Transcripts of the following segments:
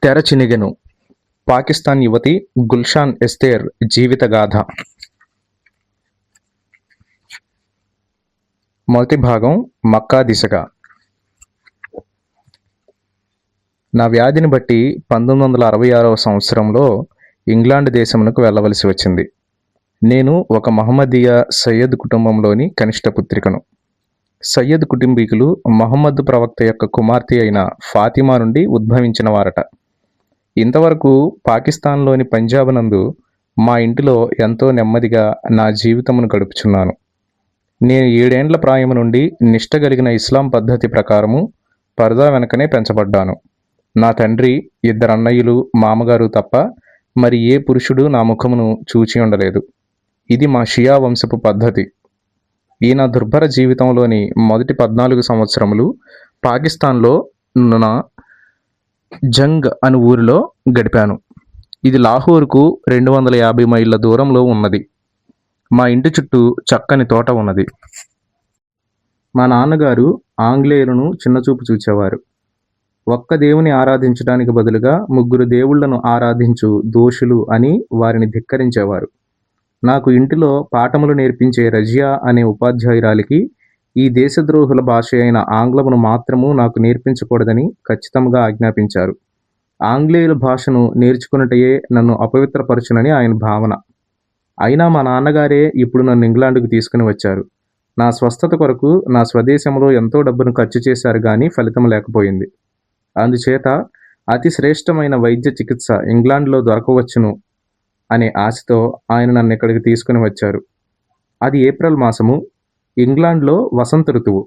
తెరచినిగెను. పాకిస్తాన్ యువతి గుల్షాన్ ఎస్తేర్ జీవితగాథ. మొదటి భాగం. మక్కా దిశగా. నా వ్యాధిని బట్టి 1966వ సంవత్సరంలో ఇంగ్లాండ్ దేశమునకు వెళ్ళవలసి వచ్చింది. నేను ఒక మహమ్మదీయ సయ్యద్ కుటుంబంలోని కనిష్ట పుత్రికను. సయ్యద్ కుటుంబీకులు మహమ్మద్ ప్రవక్త యొక్క కుమార్తె అయిన ఫాతిమా నుండి ఉద్భవించిన వారట. ఇంతవరకు పాకిస్తాన్లోని పంజాబ్ నందు మా ఇంటిలో ఎంతో నెమ్మదిగా నా జీవితమును గడుపుచున్నాను. నేను 7 ఏండ్ల ప్రాయము నుండి నిష్ట కలిగిన ఇస్లాం పద్ధతి ప్రకారము పరదా వెనకనే పెంచబడ్డాను. నా తండ్రి, 2 అన్నయ్యలు, మామగారు తప్ప మరి ఏ పురుషుడు నా ముఖమును చూచి ఉండలేదు. ఇది మా షియా వంశపు పద్ధతి. ఈ నా దుర్భర జీవితంలోని మొదటి 14 సంవత్సరములు పాకిస్తాన్లో ఉన్న జంగ్ అను ఊరిలో గడిపాను. ఇది లాహోర్కు 250 మైళ్ళ దూరంలో ఉన్నది. మా ఇంటి చుట్టూ చక్కని తోట ఉన్నది. మా నాన్నగారు ఆంగ్లేయులను చిన్నచూపు చూచేవారు. ఒక్క దేవుని ఆరాధించడానికి బదులుగా 3 దేవుళ్లను ఆరాధించు దోషులు అని వారిని ధిక్కరించేవారు. నాకు ఇంటిలో పాఠములు నేర్పించే రజియా అనే ఉపాధ్యాయురాలికి ఈ దేశద్రోహుల భాష అయిన ఆంగ్లమును మాత్రము నాకు నేర్పించకూడదని ఖచ్చితంగా ఆజ్ఞాపించారు. ఆంగ్లేయుల భాషను నేర్చుకున్నటయే నన్ను అపవిత్రపరచునని ఆయన భావన. అయినా మా నాన్నగారే ఇప్పుడు నన్ను ఇంగ్లాండ్కు తీసుకుని వచ్చారు. నా స్వస్థత కొరకు నా స్వదేశంలో ఎంతో డబ్బును ఖర్చు చేశారు కానీ ఫలితం లేకపోయింది. అందుచేత అతి శ్రేష్టమైన వైద్య చికిత్స ఇంగ్లాండ్లో దొరకవచ్చును అనే ఆశతో ఆయన నన్ను ఇక్కడికి తీసుకుని వచ్చారు. అది ఏప్రిల్ మాసము. ఇంగ్లాండ్లో వసంత ఋతువు.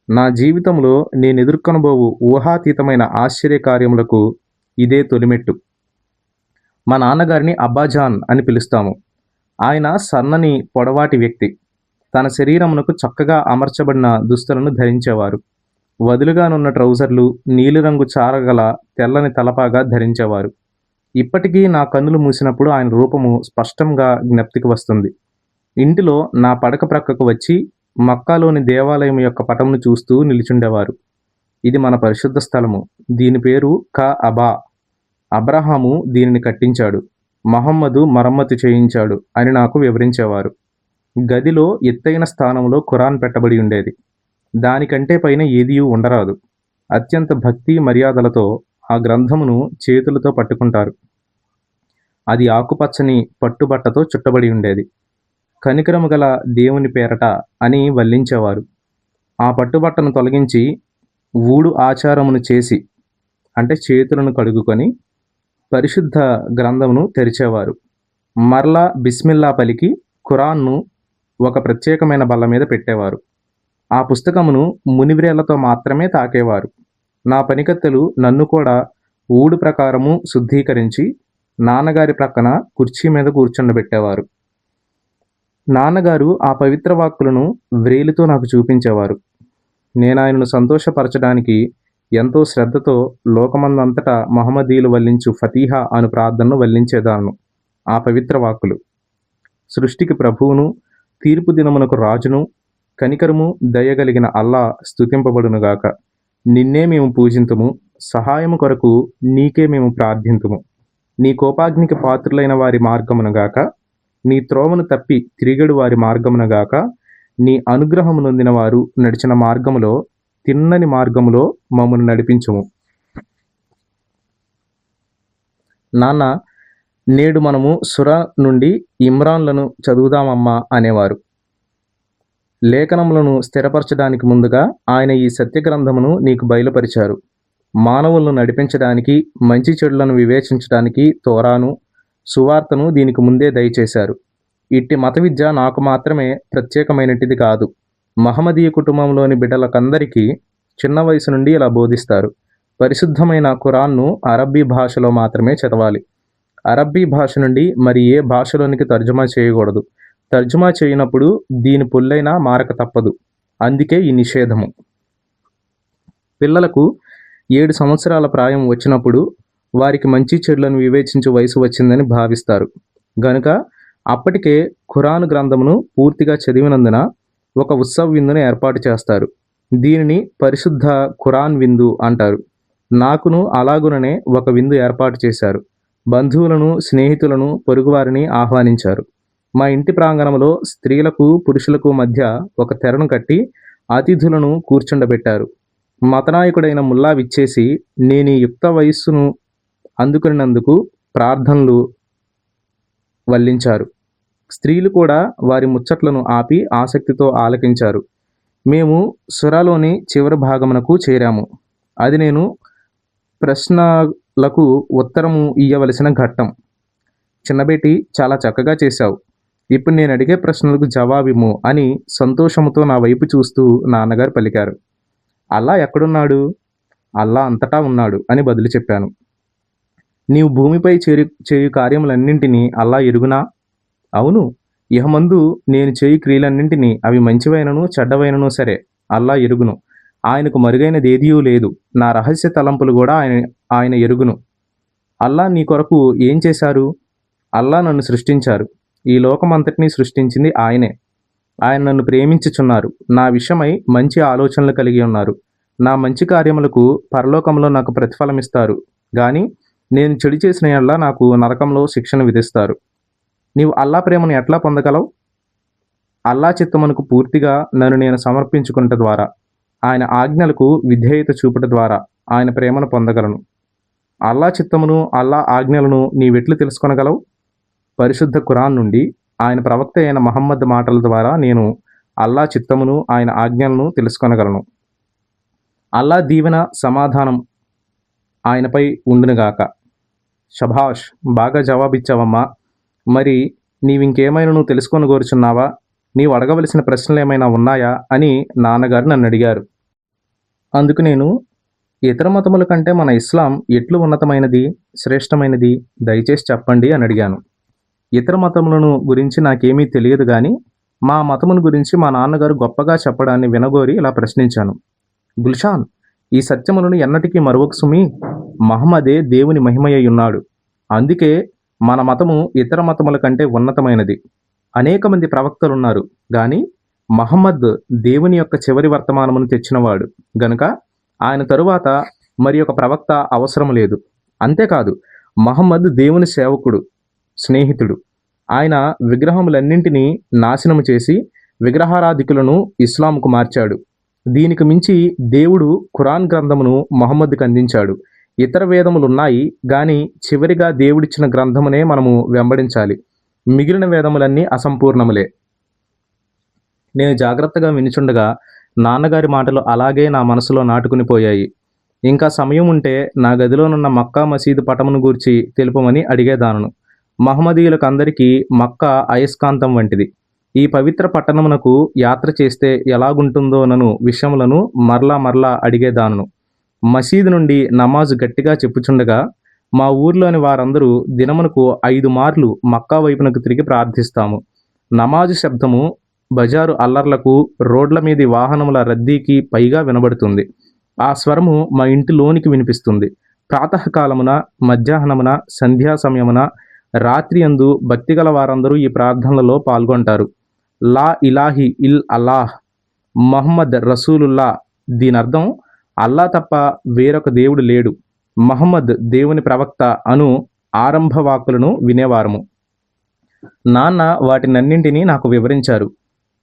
నా జీవితంలో నేను ఎదుర్కొనబోవు ఊహాతీతమైన ఆశ్చర్యకార్యములకు ఇదే తొలిమెట్టు. మా నాన్నగారిని అబ్బాజాన్ అని పిలుస్తాము. ఆయన సన్నని పొడవాటి వ్యక్తి. తన శరీరమునకు చక్కగా అమర్చబడిన దుస్తులను ధరించేవారు. వదులుగానున్న ట్రౌజర్లు, నీలిరంగు చారగల తెల్లని తలపాగా ధరించేవారు. ఇప్పటికీ నా కన్నులు మూసినప్పుడు ఆయన రూపము స్పష్టంగా జ్ఞప్తికి వస్తుంది. ఇంటిలో నా పడక ప్రక్కకు వచ్చి మక్కాలోని దేవాలయం యొక్క పటమును చూస్తూ నిలిచుండేవారు. ఇది మన పరిశుద్ధ స్థలము. దీని పేరు కఅబా. అబ్రహాము దీనిని కట్టించాడు, మహమ్మదు మరమ్మతు చేయించాడు అని నాకు వివరించేవారు. గదిలో ఎత్తైన స్థానంలో ఖురాన్ పెట్టబడి ఉండేది. దానికంటే పైన ఏదీ ఉండరాదు. అత్యంత భక్తి మర్యాదలతో ఆ గ్రంథమును చేతులతో పట్టుకుంటారు. అది ఆకుపచ్చని పట్టుబట్టతో చుట్టబడి ఉండేది. కనికరము గల దేవుని పేరట అని వల్లించేవారు. ఆ పట్టుబట్టను తొలగించి ఊడు ఆచారమును చేసి, అంటే చేతులను కడుగుకొని పరిశుద్ధ గ్రంథమును తెరిచేవారు. మరలా బిస్మిల్లా పలికి ఖురాన్ను ఒక ప్రత్యేకమైన బల్ల మీద పెట్టేవారు. ఆ పుస్తకమును మునివ్రేళ్లతో మాత్రమే తాకేవారు. నా పనికత్తెలు నన్ను కూడా ఊడు ప్రకారము శుద్ధీకరించి నాన్నగారి ప్రక్కన కుర్చీ మీద కూర్చుండబెట్టేవారు. నాన్నగారు ఆ పవిత్ర వాక్కులను వ్రేలితో నాకు చూపించేవారు. నేను ఆయనను సంతోషపరచడానికి ఎంతో శ్రద్ధతో లోకమందంతటా మహమ్మదీయులు వల్లించు ఫతీహా అను ప్రార్థనను వల్లించేదాను. ఆ పవిత్ర వాక్కులు: సృష్టికి ప్రభువును, తీర్పు దినమునకు రాజును, కనికరము దయగలిగిన అల్లా స్తుతింపబడునుగాక. నిన్నే మేము పూజింతుము, సహాయము కొరకు నీకే మేము ప్రార్థింతుము. నీ కోపాగ్నికి పాత్రులైన వారి మార్గమునగాక, నీ త్రోవను తప్పి తిరిగడు వారి మార్గమునగాక, నీ అనుగ్రహము నొందిన వారు నడిచిన మార్గములో, తిన్నని మార్గములో మమ్మను నడిపించుము. నాన్న, నేడు మనము సురా నుండి ఇమ్రాన్లను చదువుదామమ్మా అనేవారు. లేఖనములను స్థిరపరచడానికి ముందుగా ఆయన ఈ సత్యగ్రంథమును నీకు బయలుపరిచారు. మానవులను నడిపించడానికి, మంచి చెడులను వివేచించడానికి తోరాను, సువార్తను దీనికి ముందే దయచేశారు. ఇట్టి మత విద్య నాకు మాత్రమే ప్రత్యేకమైనటిది కాదు. మహమ్మదీయ కుటుంబంలోని బిడ్డలకందరికీ చిన్న వయసు నుండి ఇలా బోధిస్తారు. పరిశుద్ధమైన ఖురాన్ను అరబ్బీ భాషలో మాత్రమే చదవాలి. అరబ్బీ భాష నుండి మరి ఏ భాషలోనికి తర్జుమా చేయకూడదు. తర్జుమా చేయనప్పుడు దీని పొల్లైనా మారక తప్పదు. అందుకే ఈ నిషేధము. పిల్లలకు 7 సంవత్సరాల ప్రాయం వచ్చినప్పుడు వారికి మంచి చెడులను వివేచించే వయసు వచ్చిందని భావిస్తారు. గనుక అప్పటికే ఖురాను గ్రంథమును పూర్తిగా చదివినందున ఒక ఉత్సవ విందును ఏర్పాటు చేస్తారు. దీనిని పరిశుద్ధ ఖురాన్ విందు అంటారు. నాకును అలాగుననే ఒక విందు ఏర్పాటు చేశారు. బంధువులను, స్నేహితులను, పొరుగువారిని ఆహ్వానించారు. మా ఇంటి ప్రాంగణంలో స్త్రీలకు, పురుషులకు మధ్య ఒక తెరను కట్టి అతిథులను కూర్చుండబెట్టారు. మతనాయకుడైన ముల్లా విచ్చేసి నేనీ యుక్త వయస్సును అందుకునినందుకు ప్రార్థనలు వల్లించారు. స్త్రీలు కూడా వారి ముచ్చట్లను ఆపి ఆసక్తితో ఆలకించారు. మేము సురాలోని చివరి భాగమునకు చేరాము. అది నేను ప్రశ్నలకు ఉత్తరము ఇయ్యవలసిన ఘట్టం. చిన్నబేటి, చాలా చక్కగా చేశావు. ఇప్పుడు నేను అడిగే ప్రశ్నలకు జవాబిమ్ము అని సంతోషముతో నా వైపు చూస్తూ నాన్నగారు పలికారు. అల్లా ఎక్కడున్నాడు? అల్లా అంతటా ఉన్నాడు అని బదులు చెప్పాను. నీవు భూమిపై చేయు కార్యములన్నింటినీ అల్లా ఎరుగునా? అవును. ఇహమందు నేను చేయు క్రియలన్నింటినీ, అవి మంచివైనను చెడ్డవైనను సరే, అల్లా ఎరుగును. ఆయనకు మరుగైనదేదియూ లేదు. నా రహస్య తలంపులు కూడా ఆయన ఎరుగును. అల్లా నీ కొరకు ఏం చేశారు? అల్లా నన్ను సృష్టించారు. ఈ లోకమంతటినీ సృష్టించింది ఆయనే. ఆయన నన్ను ప్రేమించుచున్నారు. నా విషయమై మంచి ఆలోచనలు కలిగి ఉన్నారు. నా మంచి కార్యములకు పరలోకంలో నాకు ప్రతిఫలమిస్తారు గాని నేను చెడు చేసిన యెడల నాకు నరకంలో శిక్షను విధిస్తారు. నీవు అల్లా ప్రేమను ఎట్లా పొందగలవు? అల్లా చిత్తమునకు పూర్తిగా నన్ను నేను సమర్పించుకున్నట ద్వారా, ఆయన ఆజ్ఞలకు విధేయత చూపుట ద్వారా ఆయన ప్రేమను పొందగలను. అల్లా చిత్తమును, అల్లా ఆజ్ఞలను నీవెట్లు తెలుసుకొనగలవు? పరిశుద్ధ ఖురాన్ నుండి, ఆయన ప్రవక్త అయిన మహమ్మద్ మాటల ద్వారా నేను అల్లా చిత్తమును, ఆయన ఆజ్ఞలను తెలుసుకొనగలను. అల్లా దీవెన, సమాధానం ఆయనపై ఉండునుగాక. షభాష్, బాగా జవాబిచ్చావమ్మా. మరి నీవింకేమైనా తెలుసుకొని కోరుచున్నావా? నీవు అడగవలసిన ప్రశ్నలు ఏమైనా ఉన్నాయా అని నాన్నగారు నన్ను అడిగారు. అందుకు నేను, ఇతర మతముల కంటే మన ఇస్లాం ఎట్లు ఉన్నతమైనది, శ్రేష్టమైనది, దయచేసి చెప్పండి అని అడిగాను. ఇతర మతములను గురించి నాకేమీ తెలియదు గాని మా మతమును గురించి మా నాన్నగారు గొప్పగా చెప్పడాన్ని వినగోరి ఇలా ప్రశ్నించాను. గుల్షాన్, ఈ సత్యములను ఎన్నటికీ మరువకు సుమి. మహమ్మదే దేవుని మహిమయ్యున్నాడు. అందుకే మన మతము ఇతర మతముల కంటే ఉన్నతమైనది. అనేక మంది ప్రవక్తలున్నారు గాని మహమ్మద్ దేవుని యొక్క చివరి వర్తమానమును తెచ్చినవాడు గనుక ఆయన తరువాత మరి ఒక ప్రవక్త అవసరం లేదు. అంతేకాదు, మహమ్మద్ దేవుని సేవకుడు, స్నేహితుడు. ఆయన విగ్రహములన్నింటినీ నాశనము చేసి విగ్రహారాధికులను ఇస్లాంకు మార్చాడు. దీనికి మించి దేవుడు ఖురాన్ గ్రంథమును మహమ్మద్కు అందించాడు. ఇతర వేదములున్నాయి గాని చివరిగా దేవుడిచ్చిన గ్రంథమునే మనము వెంబడించాలి. మిగిలిన వేదములన్నీ అసంపూర్ణములే. నేను జాగ్రత్తగా వినుచుండగా నాన్నగారి మాటలు అలాగే నా మనసులో నాటుకుని పోయాయి. ఇంకా సమయం ఉంటే నా గదిలోనున్న మక్కా మసీదు పటమును గూర్చి తెలుపమని అడిగేదానను. మహమ్మదీయులకు అందరికీ మక్కా అయస్కాంతం వంటిది. ఈ పవిత్ర పట్టణమునకు యాత్ర చేస్తే ఎలాగుంటుందోనను విషయములను మరలా అడిగేదానను. మసీదు నుండి నమాజు గట్టిగా చెప్పుచుండగా మా ఊర్లోని వారందరూ దినమునకు 5 మార్లు మక్కా వైపునకు తిరిగి ప్రార్థిస్తాము. నమాజు శబ్దము బజారు అల్లర్లకు, రోడ్ల మీది వాహనముల రద్దీకి పైగా వినబడుతుంది. ఆ స్వరము మా ఇంటిలోనికి వినిపిస్తుంది. ప్రాతకాలమున, మధ్యాహ్నమున, సంధ్యా సమయమున, రాత్రి యందు భక్తిగల వారందరూ ఈ ప్రార్థనలలో పాల్గొంటారు. లా ఇలాహి ఇల్ అల్లాహ్, మహమ్మద్ రసూలుల్లా. దీనర్థం అల్లా తప్ప వేరొక దేవుడు లేడు, మహమ్మద్ దేవుని ప్రవక్త అను ఆరంభ వాక్కులను వినేవారము. నాన్న వాటినన్నింటినీ నాకు వివరించారు.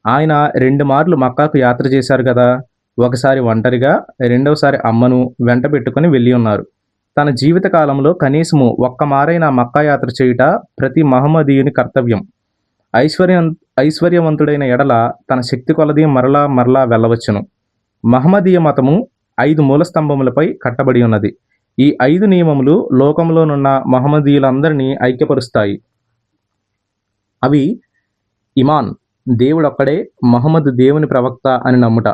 ఆయన 2 మార్లు మక్కాకు యాత్ర చేశారు కదా. ఒకసారి ఒంటరిగా, రెండవసారి అమ్మను వెంట పెట్టుకుని వెళ్ళి ఉన్నారు. తన జీవిత కాలంలో కనీసము ఒక్క మారైనా మక్కా యాత్ర చేయుట ప్రతి మహమ్మదీయుని కర్తవ్యం. ఐశ్వర్యవంతుడైన ఎడల తన శక్తి కొలది మరలా వెళ్ళవచ్చును. మహమ్మదీయ మతము 5 మూలస్తంభములపై కట్టబడి ఉన్నది. ఈ 5 నియమములు లోకంలోనున్న మహమ్మదీయులందరినీ ఐక్యపరుస్తాయి. అవి: ఇమాన్, దేవుడొక్కడే, మహమ్మద్ దేవుని ప్రవక్త అని నమ్ముట.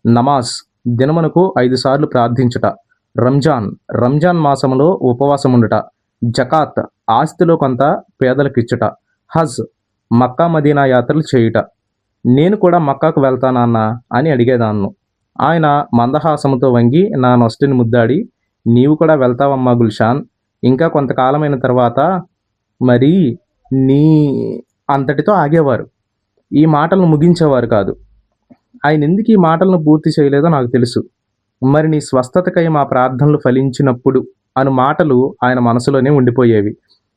నమాజ్, దినమునకు 5 సార్లు ప్రార్థించుట. రంజాన్ మాసములో ఉపవాసముండుట. జకాత్, ఆస్తిలో కొంత పేదలకిచ్చుట. హజ్, మక్కా మదీనా యాత్రలు చేయుట. నేను కూడా మక్కాకు వెళ్తానన్నా అని అడిగేదాన్ను. ఆయన మందహాసముతో వంగి నా నొస్టిని ముద్దాడి, నీవు కూడా వెళ్తావమ్మా గుల్షాన్, ఇంకా కొంతకాలమైన తర్వాత మరి నీ అంతటితో ఆగేవారు. ఈ మాటలను ముగించేవారు కాదు. ఆయన ఎందుకు ఈ మాటలను పూర్తి చేయలేదో నాకు తెలుసు. మరి నీ స్వస్థతకై మా ప్రార్థనలు ఫలించినప్పుడు అను మాటలు ఆయన మనసులోనే ఉండిపోయేవి.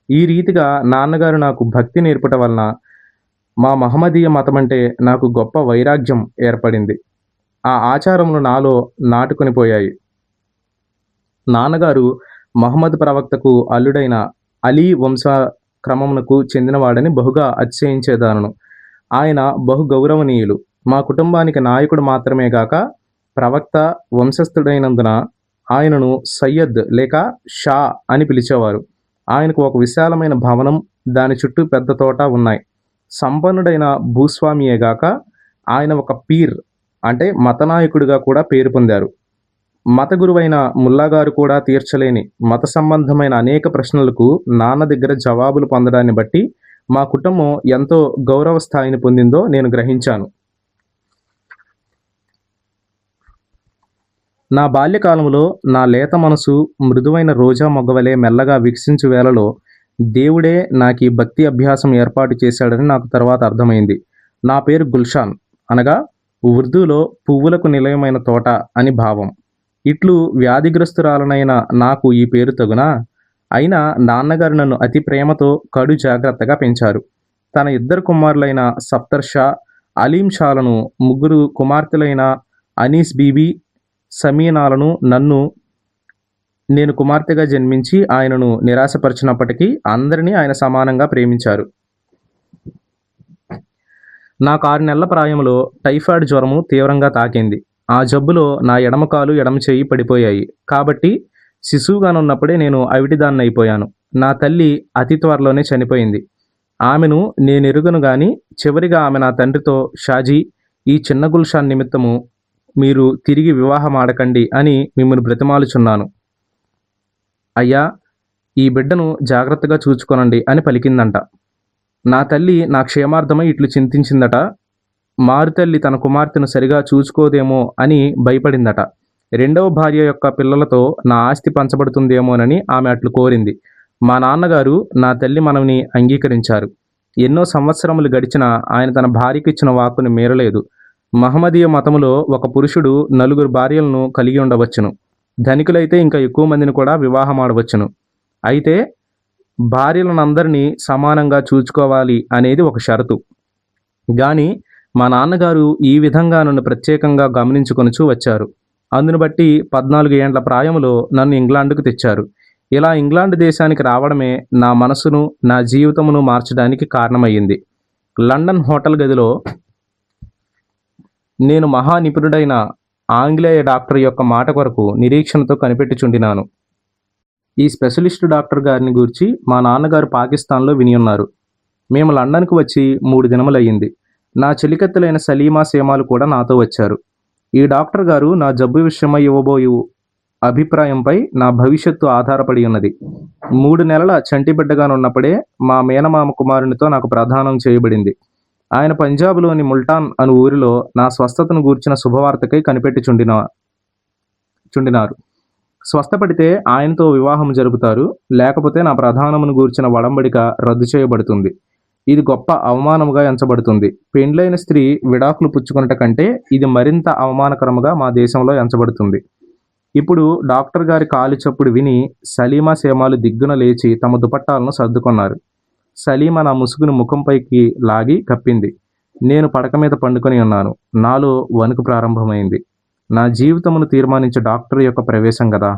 ఈ రీతిగా నాన్నగారు నాకు భక్తి నేర్పటం వలన మా మహమ్మదీయ మతమంటే నాకు గొప్ప వైరాగ్యం ఏర్పడింది. ఆ ఆచారములు నాలో నాటుకొని పోయాయి. నాన్నగారు మహమ్మద్ ప్రవక్తకు అల్లుడైన అలీ వంశ క్రమమునకు చెందినవాడని బహుగా అతిశయించేదానను. ఆయన బహు గౌరవనీయులు. మా కుటుంబానికి నాయకుడు మాత్రమే గాక ప్రవక్త వంశస్థుడైనందున ఆయనను సయ్యద్ లేక షా అని పిలిచేవారు. ఆయనకు ఒక విశాలమైన భవనం, దాని చుట్టూ పెద్ద తోట ఉన్నాయి. సంపన్నుడైన భూస్వామియే గాక ఆయన ఒక పీర్ అంటే మతనాయకుడిగా కూడా పేరు పొందారు. మత గురువైన ముల్లాగారు కూడా తీర్చలేని మత సంబంధమైన అనేక ప్రశ్నలకు నాన్న దగ్గర జవాబులు పొందడాన్ని బట్టి మా కుటుంబం ఎంతో గౌరవ స్థాయిని పొందిందో నేను గ్రహించాను. నా బాల్యకాలంలో నా లేత మనసు మృదువైన రోజా మొగ్గవలే మెల్లగా వికసించు వేళలో దేవుడే నాకు ఈ భక్తి అభ్యాసం ఏర్పాటు చేశాడని నాకు తర్వాత అర్థమైంది. నా పేరు గుల్షాన్ అనగా ఉర్దూలో పువ్వులకు నిలయమైన తోట అని భావం. ఇట్లు వ్యాధిగ్రస్తురాలనైన నాకు ఈ పేరు తగునా? అయినా నాన్నగారు నన్ను అతి ప్రేమతో కడు జాగ్రత్తగా పెంచారు. తన ఇద్దరు కుమారులైన సఫ్తర్ షా, అలీం షాలను, ముగ్గురు కుమార్తెలైన అనీస్ బీబీ, సమీనాలను నేను కుమార్తెగా జన్మించి ఆయనను నిరాశపరిచినప్పటికీ అందరినీ ఆయన సమానంగా ప్రేమించారు. నాకు 6 నెలల ప్రాయంలో టైఫాయిడ్ జ్వరము తీవ్రంగా తాకింది. ఆ జబ్బులో నా ఎడమ కాలు, ఎడమ చెయ్యి పడిపోయాయి. కాబట్టి శిశువుగానున్నప్పుడే నేను అవిటిదాన్నైపోయాను. నా తల్లి అతి త్వరలోనే చనిపోయింది. ఆమెను నేనెరుగను గాని చివరిగా ఆమె నా తండ్రితో, షాజీ, ఈ చిన్న గుల్షాన్ నిమిత్తము మీరు తిరిగి వివాహం ఆడకండి అని మిమ్మల్ని బ్రతిమాలుచున్నాను. అయ్యా, ఈ బిడ్డను జాగ్రత్తగా చూచుకొనండి అని పలికిందంట. నా తల్లి నా క్షేమార్థమై ఇట్లు చింతించిందట. మారుతల్లి తన కుమార్తెను సరిగా చూసుకోదేమో అని భయపడిందట. రెండవ భార్య యొక్క పిల్లలతో నా ఆస్తి పంచబడుతుందేమోనని ఆమె అట్లు కోరింది. మా నాన్నగారు నా తల్లి మనవిని అంగీకరించారు. ఎన్నో సంవత్సరములు గడిచినా ఆయన తన భార్యకి ఇచ్చిన వాక్కుని మీరలేదు. మహమ్మదీయ మతములో ఒక పురుషుడు 4 భార్యలను కలిగి ఉండవచ్చును. ధనికులైతే ఇంకా ఎక్కువ మందిని కూడా వివాహం ఆడవచ్చును. అయితే భార్యలనందరినీ సమానంగా చూచుకోవాలి అనేది ఒక షరతు. గాని మా నాన్నగారు ఈ విధంగా నన్ను ప్రత్యేకంగా గమనించుకొనుచూ వచ్చారు. అందును బట్టి 14 ఏండ్ల ప్రాయములో నన్ను ఇంగ్లాండ్కు తెచ్చారు. ఇలా ఇంగ్లాండ్ దేశానికి రావడమే నా మనసును, నా జీవితమును మార్చడానికి కారణమయ్యింది. లండన్ హోటల్ గదిలో నేను మహా నిపుణుడైన ఆంగ్లేయ డాక్టర్ యొక్క మాట కొరకు నిరీక్షణతో కనిపెట్టుచుండినాను. ఈ స్పెషలిస్టు డాక్టర్ గారిని గూర్చి మా నాన్నగారు పాకిస్తాన్లో వినియున్నారు. మేము లండన్కు వచ్చి 3 దినములయ్యింది. నా చెలికత్తెలైన సలీమా, సేమాలు కూడా నాతో వచ్చారు. ఈ డాక్టర్ గారు నా జబ్బు విషయమై ఇవ్వబోయు అభిప్రాయంపై నా భవిష్యత్తు ఆధారపడి ఉన్నది. 3 నెలల చంటిబిడ్డగానున్నప్పుడే మా మేనమామ కుమారునితో నాకు ప్రదానం చేయబడింది. ఆయన పంజాబ్లోని ముల్టాన్ అను ఊరిలో నా స్వస్థతను గూర్చిన శుభవార్తకై చుండినారు. స్వస్థపడితే ఆయనతో వివాహం జరుపుతారు, లేకపోతే నా ప్రధానమును గూర్చిన వడంబడిక రద్దు చేయబడుతుంది. ఇది గొప్ప అవమానముగా ఎంచబడుతుంది. పెండ్లైన స్త్రీ విడాకులు పుచ్చుకొనుట కంటే ఇది మరింత అవమానకరముగా మా దేశంలో ఎంచబడుతుంది. ఇప్పుడు డాక్టర్ గారి కాలు చప్పుడు విని సలీమా, సేమాలు దిగ్గున లేచి తమ దుపట్టాలను సర్దుకొన్నారు. సలీమా నా ముసుగును ముఖంపైకి లాగి కప్పింది. నేను పడక మీద పండుకొని ఉన్నాను. నాలో వణుకు ప్రారంభమైంది. నా జీవితమును తీర్మానించే డాక్టర్ యొక్క ప్రవేశం కదా.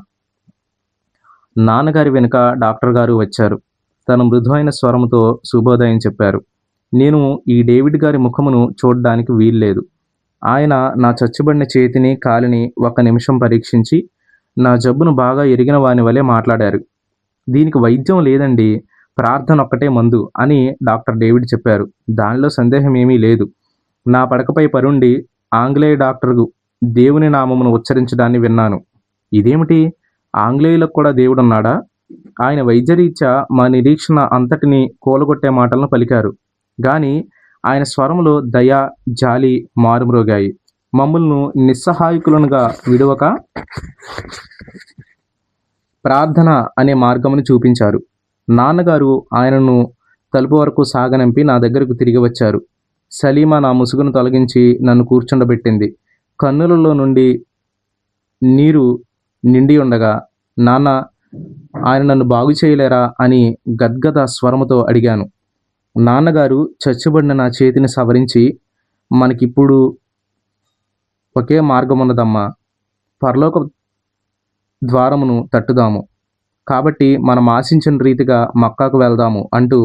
నాన్నగారి వెనుక డాక్టర్ గారు వచ్చారు. తన మృదువైన స్వరముతో శుభోదయం చెప్పారు. నేను ఈ డేవిడ్ గారి ముఖమును చూడడానికి వీల్లేదు. ఆయన నా చచ్చుబడిన చేతిని, కాలిని 1 నిమిషం పరీక్షించి నా జబ్బును బాగా ఎరిగిన వాని వలె మాట్లాడారు. దీనికి వైద్యం లేదండి, ప్రార్థన ఒక్కటే మందు అని డాక్టర్ డేవిడ్ చెప్పారు. దానిలో సందేహం ఏమీ లేదు. నా పడకపై పరుండి ఆంగ్లేయ డాక్టరు దేవుని నామమును ఉచ్చరించడాన్ని విన్నాను. ఇదేమిటి, ఆంగ్లేయులకు కూడా దేవుడున్నాడా? ఆయన వైద్యరీత్యా మా నిరీక్షణ అంతటినీ కూలగొట్టే మాటలను పలికారు. గాని ఆయన స్వరములో దయ, జాలి మారుమ్రోగాయి. మమ్మల్ని నిస్సహాయకులనుగా విడువక ప్రార్థన అనే మార్గమును చూపించారు. నాన్నగారు ఆయనను తలుపు వరకు సాగనంపి నా దగ్గరకు తిరిగి వచ్చారు. సలీమా నా ముసుగును తొలగించి నన్ను కూర్చుండబెట్టింది. కన్నులలో నుండి నీరు నిండి ఉండగా, నాన్న, ఆయన నన్ను బాగు చేయలేరా అని గద్గద స్వరముతో అడిగాను. నాన్నగారు చచ్చుబడిన నా చేతిని సవరించి, మనకిప్పుడు ఒకే మార్గమున్నదమ్మా, పరలోక ద్వారమును తట్టుదాము. కాబట్టి మనం ఆశించిన రీతిగా మక్కాకు వెళ్దాము అంటూ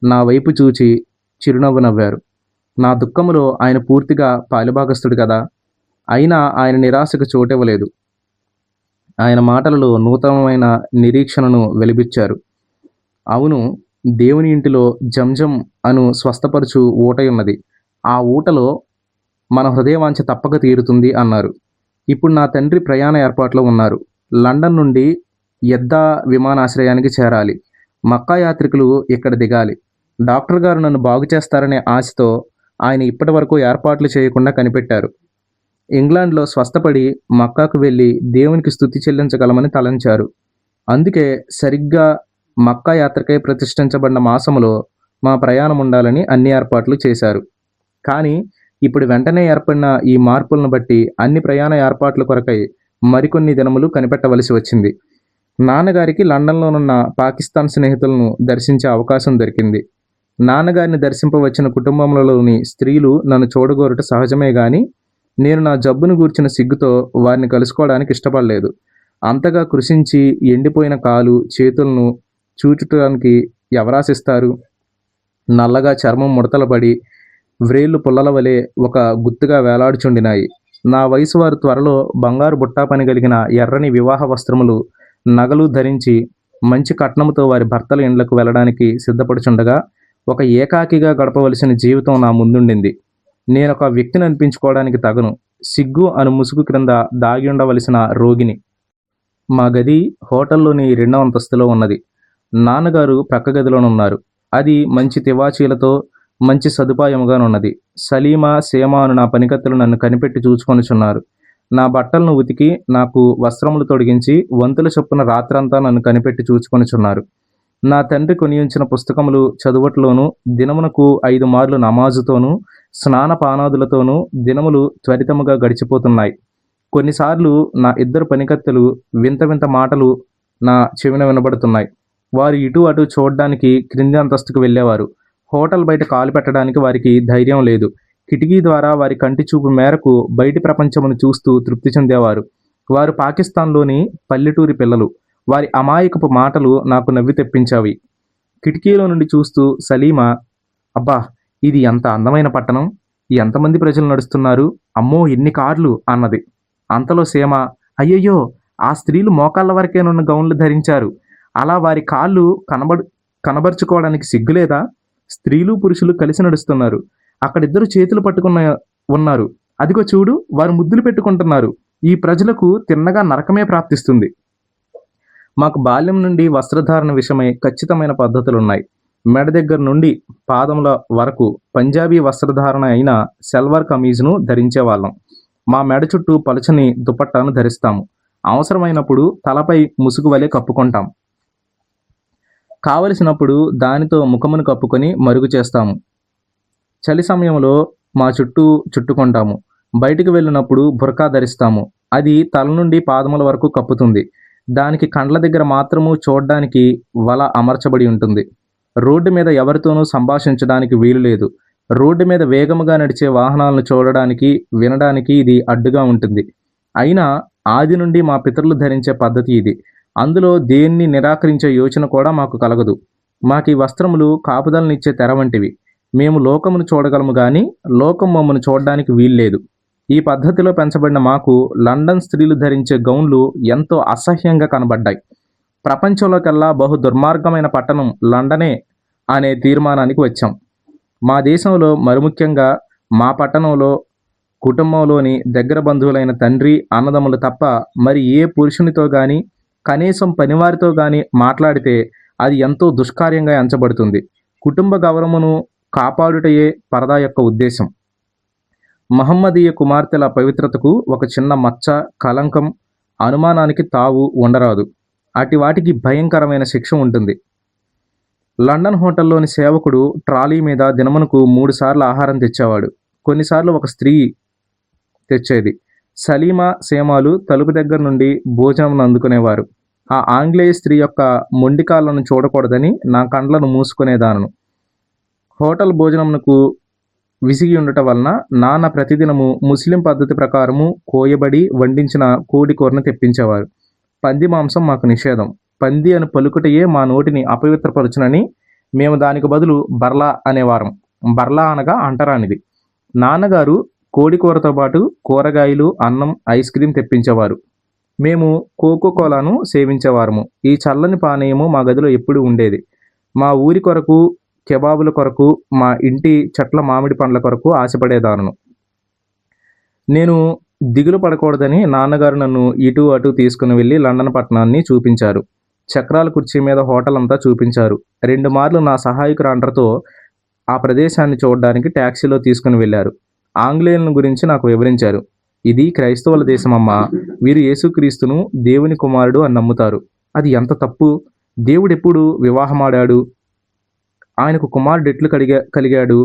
నా వైపు చూచి చిరునవ్వు నవ్వారు. నా దుఃఖములో ఆయన పూర్తిగా పాలుభాగస్తుడు కదా. అయినా ఆయన నిరాశకు చోటివ్వలేదు. ఆయన మాటలలో నూతనమైన నిరీక్షణను వెలిబుచ్చారు. అవును, దేవుని ఇంటిలో జంజం అను స్వస్థపరచు ఊటయున్నది. ఆ ఊటలో మన హృదయవాంఛ తప్పక తీరుతుంది అన్నారు. ఇప్పుడు నా తండ్రి ప్రయాణ ఏర్పాట్లో ఉన్నారు. లండన్ నుండి యెద్దా విమానాశ్రయానికి చేరాలి. మక్కా యాత్రికులు ఇక్కడ దిగాలి. డాక్టర్ గారు నన్ను బాగు చేస్తారనే ఆశతో ఆయన ఇప్పటి వరకు ఏర్పాట్లు చేయకుండా కనిపెట్టారు. ఇంగ్లాండ్లో స్వస్థపడి మక్కాకు వెళ్ళి దేవునికి స్తుతి చెల్లించగలమని తలంచారు. అందుకే సరిగ్గా మక్కా యాత్రకై ప్రతిష్ఠించబడిన మాసములో మా ప్రయాణం ఉండాలని అన్ని ఏర్పాట్లు చేశారు. కానీ ఇప్పుడు వెంటనే ఏర్పడిన ఈ మార్పులను బట్టి అన్ని ప్రయాణ ఏర్పాట్ల కొరకై మరికొన్ని దినములు కనిపెట్టవలసి వచ్చింది. నాన్నగారికి లండన్లోనున్న పాకిస్తాన్ స్నేహితులను దర్శించే అవకాశం దొరికింది. నాన్నగారిని దర్శింపవచ్చిన కుటుంబములలోని స్త్రీలు నన్ను చూడగోరుట సహజమే గాని, నేను నా జబ్బును గూర్చిన సిగ్గుతో వారిని కలుసుకోవడానికి ఇష్టపడలేదు. అంతగా కృషించి ఎండిపోయిన కాలు చేతులను చూచుటానికి ఎవరాశిస్తారు? నల్లగా చర్మం ముడతలు పడి వ్రేళ్లు పుల్లల వలె ఒక గుత్తుగా వేలాడుచుండినాయి. నా వయసు వారు త్వరలో బంగారు బుట్టా పని కలిగిన ఎర్రని వివాహ వస్త్రములు, నగలు ధరించి మంచి కట్నముతో వారి భర్తల ఇండ్లకు వెళ్ళడానికి సిద్ధపడుచుండగా, ఒక ఏకాకిగా గడపవలసిన జీవితం నా ముందుండింది. నేనొక వ్యక్తిని అనిపించుకోవడానికి తగను. సిగ్గు అను ముసుగు క్రింద దాగి ఉండవలసిన రోగిని. మా గది హోటల్లోని 2వ అంతస్తులో ఉన్నది. నాన్నగారు ప్రక్క గదిలోనున్నారు. అది మంచి తివాచీలతో మంచి సదుపాయముగానున్నది. సలీమా, సేమా అను నా పనికత్తెలు నన్ను కనిపెట్టి చూచుకొనుచున్నారు. నా బట్టలను ఉతికి నాకు వస్త్రములు తొడిగించి వంతుల చొప్పున రాత్రంతా నన్ను కనిపెట్టి చూచుకొనుచున్నారు. నా తండ్రి కొనియుంచిన పుస్తకములు చదువట్లోనూ, దినమునకు 5 మార్లు నమాజుతోనూ, స్నానపానాదులతోనూ దినములు త్వరితముగా గడిచిపోతున్నాయి. కొన్నిసార్లు నా 2 పనికత్తెలు వింత వింత మాటలు నా చెవిన వినబడుతున్నాయి. వారు ఇటు అటు చూడ్డానికి క్రింది అంతస్తుకు వెళ్ళేవారు. హోటల్ బయట కాలు పెట్టడానికి వారికి ధైర్యం లేదు. కిటికీ ద్వారా వారి కంటి చూపు మేరకు బయటి ప్రపంచమును చూస్తూ తృప్తి చెందేవారు. వారు పాకిస్తాన్లోని పల్లెటూరి పిల్లలు. వారి అమాయకపు మాటలు నాకు నవ్వి తెప్పించావి. కిటికీలో నుండి చూస్తూ సలీమా, అబ్బా, ఇది ఎంత అందమైన పట్టణం! ఎంతమంది ప్రజలు నడుస్తున్నారు! అమ్మో, ఎన్ని కార్లు అన్నది. అంతలో సీమ, అయ్యయ్యో, ఆ స్త్రీలు మోకాళ్ళ వరకేనున్న గౌన్లు ధరించారు. అలా వారి కాళ్ళు కనబరుచుకోవడానికి సిగ్గులేదా? స్త్రీలు పురుషులు కలిసి నడుస్తున్నారు. అక్కడిద్దరు చేతులు పట్టుకున్న ఉన్నారు. అదిగో చూడు, వారు ముద్దులు పెట్టుకుంటున్నారు. ఈ ప్రజలకు తిన్నగా నరకమే ప్రాప్తిస్తుంది. మాకు బాల్యం నుండి వస్త్రధారణ విషయమై ఖచ్చితమైన పద్ధతులున్నాయి. మెడ దగ్గర నుండి పాదముల వరకు పంజాబీ వస్త్రధారణ అయిన సెల్వార్ కమీజును ధరించేవాళ్ళం. మా మెడ చుట్టూ పలుచని దుపట్టాను ధరిస్తాము. అవసరమైనప్పుడు తలపై ముసుగు వలె కప్పుకుంటాం. కావలసినప్పుడు దానితో ముఖమును కప్పుకొని మరుగు చేస్తాము. చలి సమయంలో మా చుట్టూ చుట్టుకుంటాము. బయటికి వెళ్ళినప్పుడు బురకా ధరిస్తాము. అది తల నుండి పాదముల వరకు కప్పుతుంది. దానికి కండ్ల దగ్గర మాత్రము చూడ్డానికి వల అమర్చబడి ఉంటుంది. రోడ్డు మీద ఎవరితోనూ సంభాషించడానికి వీలు లేదు. రోడ్డు మీద వేగముగా నడిచే వాహనాలను చూడడానికి, వినడానికి ఇది అడ్డుగా ఉంటుంది. అయినా ఆది నుండి మా పితరులు ధరించే పద్ధతి ఇది. అందులో దేన్ని నిరాకరించే యోచన కూడా మాకు కలగదు. మాకు ఈ వస్త్రములు కాపుదలనిచ్చే తెర వంటివి. మేము లోకమును చూడగలము గాని లోకం మమ్మను చూడడానికి వీల్లేదు. ఈ పద్ధతిలో పెంచబడిన మాకు లండన్ స్త్రీలు ధరించే గౌన్లు ఎంతో అసహ్యంగా కనబడ్డాయి. ప్రపంచంలోకెల్లా బహు దుర్మార్గమైన పట్టణం లండనే అనే తీర్మానానికి వచ్చాం. మా దేశంలో, మరిముఖ్యంగా మా పట్టణంలో, కుటుంబంలోని దగ్గర బంధువులైన తండ్రి, అన్నదమ్ములు తప్ప మరి ఏ పురుషునితో గాని, కనీసం పనివారితో గాని మాట్లాడితే అది ఎంతో దుష్కార్యంగా ఎంచబడుతుంది. కుటుంబ గౌరవమును కాపాడుటయే పరదా యొక్క ఉద్దేశం. మహమ్మదీయ కుమార్తెల పవిత్రతకు ఒక చిన్న మచ్చ, కలంకం, అనుమానానికి తావు ఉండరాదు. అటు వాటికి భయంకరమైన శిక్ష ఉంటుంది. లండన్ హోటల్లోని సేవకుడు ట్రాలీ మీద దినమునకు 3 సార్లు ఆహారం తెచ్చేవాడు. కొన్నిసార్లు ఒక స్త్రీ తెచ్చేది. సలీమా సేమాలు తలుపు దగ్గర నుండి భోజనం అందుకునేవారు. ఆ ఆంగ్లేయ స్త్రీ యొక్క మొండికాళ్ళను చూడకూడదని నా కండ్లను మూసుకునేదానను. హోటల్ భోజనమునకు విసిగి ఉండటం వలన నాన్న ప్రతిదినము ముస్లిం పద్ధతి ప్రకారము కోయబడి వండించిన కోడి కూరను తెప్పించేవారు. పంది మాంసం మాకు నిషేధం. పంది అని పలుకుటయే మా నోటిని అపవిత్రపరచునని మేము దానికి బదులు బర్లా అనేవారం. బర్లా అనగా అంటరానిది. నాన్నగారు కోడి కూరతో పాటు కూరగాయలు, అన్నం, ఐస్ క్రీం తెప్పించేవారు. మేము కోకో కోలాను సేవించేవారము. ఈ చల్లని పానీయము మా గదిలో ఎప్పుడూ ఉండేది. మా ఊరి కొరకు, కెబాబుల కొరకు, మా ఇంటి చెట్ల మామిడి పండ్ల కొరకు ఆశపడేదానను. నేను దిగులు పడకూడదని నాన్నగారు నన్ను ఇటు అటు తీసుకుని వెళ్ళి లండన్ పట్టణాన్ని చూపించారు. చక్రాల కుర్చీ మీద హోటల్ అంతా చూపించారు. 2 మార్లు నా సహాయకురాండ్రతో ఆ ప్రదేశాన్ని చూడడానికి టాక్సీలో తీసుకుని వెళ్ళారు. ఆంగ్లేయులను గురించి నాకు వివరించారు. ఇది క్రైస్తవుల దేశమమ్మా. వీరు యేసుక్రీస్తును దేవుని కుమారుడు అని నమ్ముతారు. అది ఎంత తప్పు! దేవుడెప్పుడు వివాహమాడాడు? ఆయనకు కుమారుడు ఎట్లు కలిగాడు?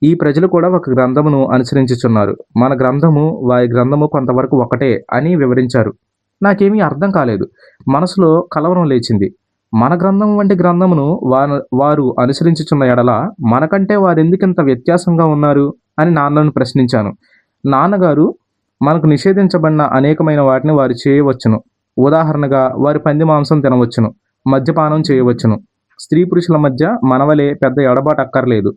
ఈ ప్రజలు కూడా ఒక గ్రంథమును అనుసరించుచున్నారు. మన గ్రంథము వారి గ్రంథము కొంతవరకు ఒకటే అని వివరించారు. నాకేమీ అర్థం కాలేదు. మనసులో కలవరం లేచింది. మన గ్రంథం వంటి గ్రంథమును వారు అనుసరించుచున్న ఎడల మనకంటే వారెందుకింత వ్యత్యాసంగా ఉన్నారు అని నాన్నను ప్రశ్నించాను. నాన్నగారు, మనకు నిషేధించబడిన అనేకమైన వాటిని వారు చేయవచ్చును. ఉదాహరణగా వారి పంది మాంసం తినవచ్చును, మద్యపానం చేయవచ్చును. స్త్రీ పురుషుల మధ్య మనవలే పెద్ద ఎడబాటు అక్కర్లేదు.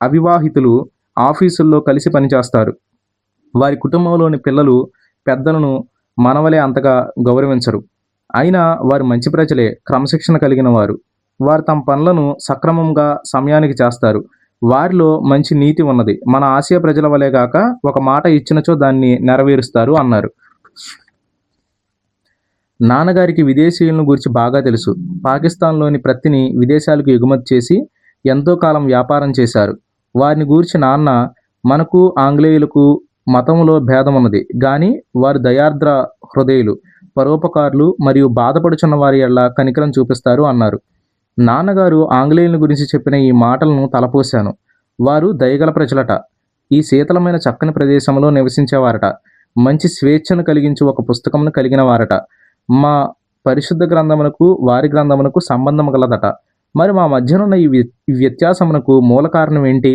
అవివాహితులు ఆఫీసుల్లో కలిసి పనిచేస్తారు. వారి కుటుంబంలోని పిల్లలు పెద్దలను మనవలే అంతగా గౌరవించరు. అయినా వారు మంచి ప్రజలే, క్రమశిక్షణ కలిగిన వారు. వారు తమ పనులను సక్రమంగా సమయానికి చేస్తారు. వారిలో మంచి నీతి ఉన్నది. మన ఆసియా ప్రజల వలె గాక ఒక మాట ఇచ్చినచో దాన్ని నెరవేరుస్తారు అన్నారు. నాన్నగారికి విదేశీయులను గురించి బాగా తెలుసు. పాకిస్తాన్లోని ప్రత్తిని విదేశాలకు ఎగుమతి చేసి ఎంతో కాలం వ్యాపారం చేశారు. వారిని గూర్చి నాన్న, మనకు ఆంగ్లేయులకు మతంలో భేదమున్నది గాని వారు దయార్ద్ర హృదయులు, పరోపకారులు మరియు బాధపడుచున్న వారి ఎడల కనికరం చూపిస్తారు అన్నారు. నాన్నగారు ఆంగ్లేయుల గురించి చెప్పిన ఈ మాటలను తలపోశాను. వారు దయగల ప్రజలట. ఈ శీతలమైన చక్కని ప్రదేశంలో నివసించేవారట. మంచి స్వేచ్ఛను కలిగించు ఒక పుస్తకమును కలిగిన వారట. మా పరిశుద్ధ గ్రంథమునకు వారి గ్రంథమునకు సంబంధం గలదట. మరి మా మధ్యనున్న ఈ వ్యత్యాసమునకు మూల కారణం ఏంటి?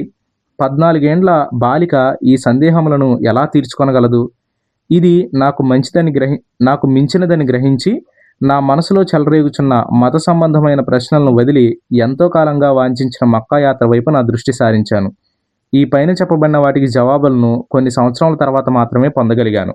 14 ఏండ్ల బాలిక ఈ సందేహములను ఎలా తీర్చుకొనగలదు? ఇది నాకు మించినదని గ్రహించి నా మనసులో చెలరేగుచున్న మత సంబంధమైన ప్రశ్నలను వదిలి ఎంతో కాలంగా వాంఛించిన మక్కా యాత్ర వైపు నా దృష్టి సారించాను. ఈ పైన చెప్పబడిన వాటికి జవాబులను కొన్ని సంవత్సరాల తర్వాత మాత్రమే పొందగలిగాను.